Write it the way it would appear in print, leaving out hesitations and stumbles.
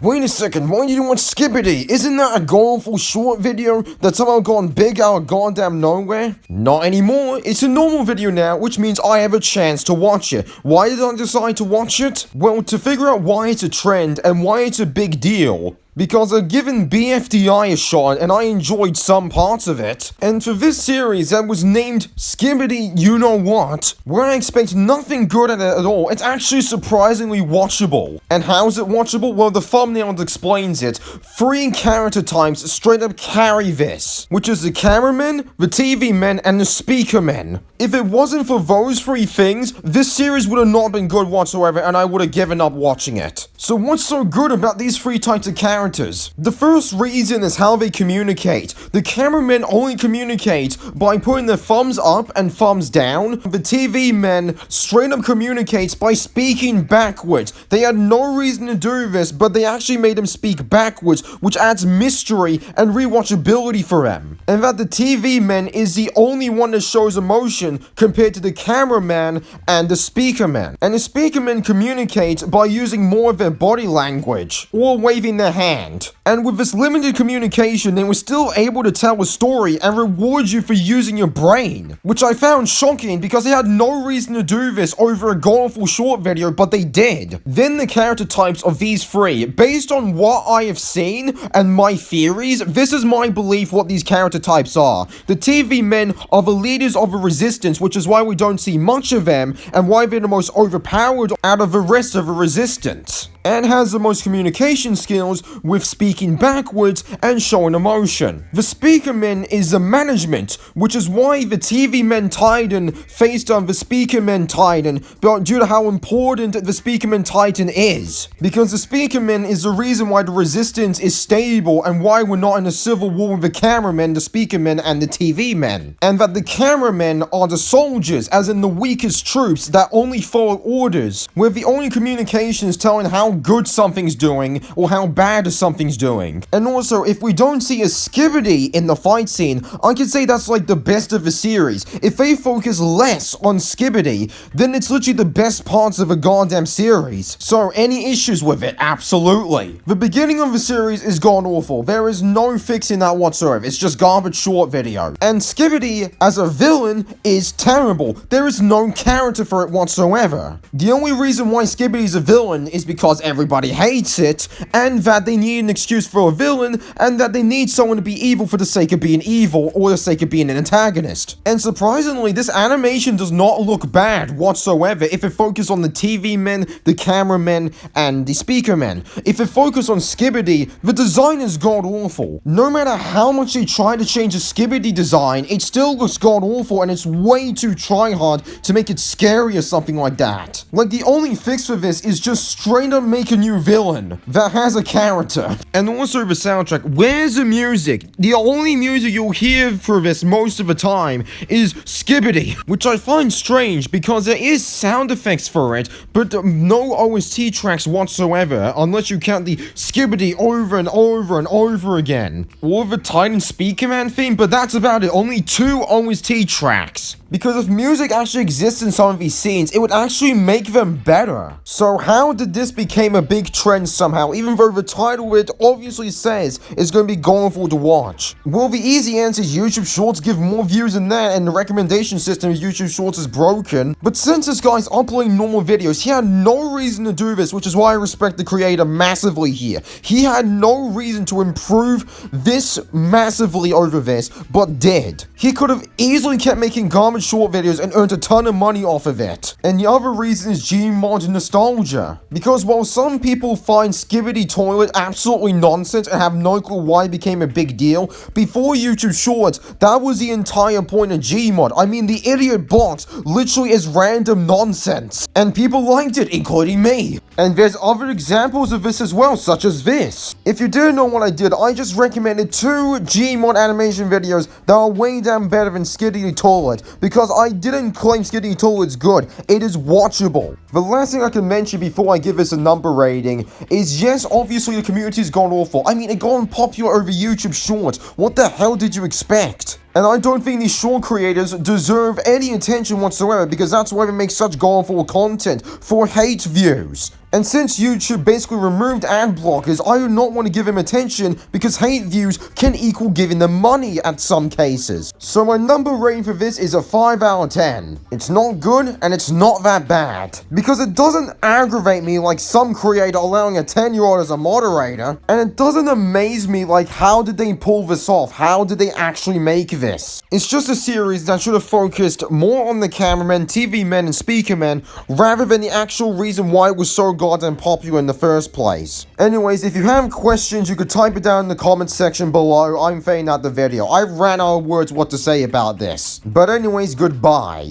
Wait a second, why do you want Skibidi? Isn't that a awful short video that's somehow gone big out of goddamn nowhere? Not anymore, it's a normal video now, which means I have a chance to watch it. Why did I decide to watch it? Well, to figure out why it's a trend and why it's a big deal. Because I've given BFDI a shot and I enjoyed some parts of it. And for this series that was named Skibidi You Know What, where I expect nothing good at it at all, it's actually surprisingly watchable. And how's it watchable? Well, the thumbnail explains it. 3 character types straight up carry this, which is the cameraman, the TV men, and the speaker men. If it wasn't for those 3 things, this series would have not been good whatsoever and I would have given up watching it. So what's so good about these 3 types of characters? The first reason is how they communicate. The cameramen only communicate by putting their thumbs up and thumbs down. The TV men straight up communicates by speaking backwards. They had no reason to do this, but they actually made them speak backwards, which adds mystery and rewatchability for them. And that the TV man is the only one that shows emotion compared to the cameraman and the speaker man. And the speaker men communicate by using more of their body language or waving their hand. And with this limited communication, they were still able to tell a story and reward you for using your brain, which I found shocking because they had no reason to do this over a awful short video, but they did. Then the character types of these 3. Based on what I have seen and my theories, this is my belief what these character types are. The TV men are the leaders of a resistance, which is why we don't see much of them and why they're the most overpowered out of the rest of the resistance, and has the most communication skills with speaking backwards and showing emotion. The speaker men is the management, which is why the TV men Titan faced on the speaker men Titan, but due to how important the speaker men Titan is. Because the speaker men is the reason why the resistance is stable and why we're not in a civil war with the cameramen, the speaker men, and the TV men. And that the cameramen are the soldiers, as in the weakest troops that only follow orders, where the only communication is telling how good something's doing or how bad something's doing. And also, if we don't see a Skibidi in the fight scene, I can say that's like the best of the series. If they focus less on Skibidi, then it's literally the best parts of a goddamn series. So, any issues with it? Absolutely. The beginning of the series is gone awful. There is no fixing that whatsoever. It's just garbage short video. And Skibidi, as a villain, is terrible. There is no character for it whatsoever. The only reason why Skibidi is a villain is because everybody hates it, and that they need an excuse for a villain, and that they need someone to be evil for the sake of being evil, or the sake of being an antagonist. And surprisingly, this animation does not look bad whatsoever if it focuses on the TV men, the cameramen, and the speaker men. If it focuses on Skibidi, the design is god-awful. No matter how much they try to change the Skibidi design, it still looks god-awful, and it's way too try-hard to make it scary or something like that. Like, the only fix for this is just straight up make a new villain that has a character. And also the soundtrack. Where's the music? The only music you'll hear for this most of the time is Skibidi, which I find strange because there is sound effects for it, but no OST tracks whatsoever, unless you count the Skibidi over and over and over again. Or the Titan Speaker Man theme, but that's about it. Only 2 OST tracks. Because if music actually exists in some of these scenes, it would actually make them better. So how did this become a big trend somehow, even though the title it obviously says is going to be awful to watch? Well, the easy answer is YouTube Shorts give more views than that, and the recommendation system of YouTube Shorts is broken. But since this guy's uploading normal videos, he had no reason to do this, which is why I respect the creator massively here. He had no reason to improve this massively over this, but did. He could have easily kept making garbage short videos and earned a ton of money off of it. And the other reason is Gmod nostalgia. Because while some people find Skibidi Toliet absolutely nonsense and have no clue why it became a big deal, before YouTube Shorts, that was the entire point of Gmod. I mean, the idiot bot literally is random nonsense. And people liked it, including me. And there's other examples of this as well, such as this. If you didn't know what I did, I just recommended 2 Gmod animation videos that are way damn better than Skibidi Toliet, because I didn't claim Skibidi Toliet's good. It is watchable. The last thing I can mention before I give this a number rating is, yes, obviously the community's gone awful. I mean, it gone popular over YouTube Shorts. What the hell did you expect? And I don't think these short creators deserve any attention whatsoever, because that's why they make such awful content for hate views. And since YouTube basically removed ad blockers, I do not want to give him attention because hate views can equal giving them money at some cases. So my number rating for this is a 5 out of 10. It's not good and it's not that bad. Because it doesn't aggravate me like some creator allowing a 10-year-old as a moderator, and it doesn't amaze me like how did they pull this off? How did they actually make this? It's just a series that should have focused more on the cameramen, TV men, and speaker men rather than the actual reason why it was so goddamn popular in the first place. Anyways, if you have questions, you could type it down in the comments section below. I'm fading out the video. I ran out of words what to say about this. But anyways, goodbye.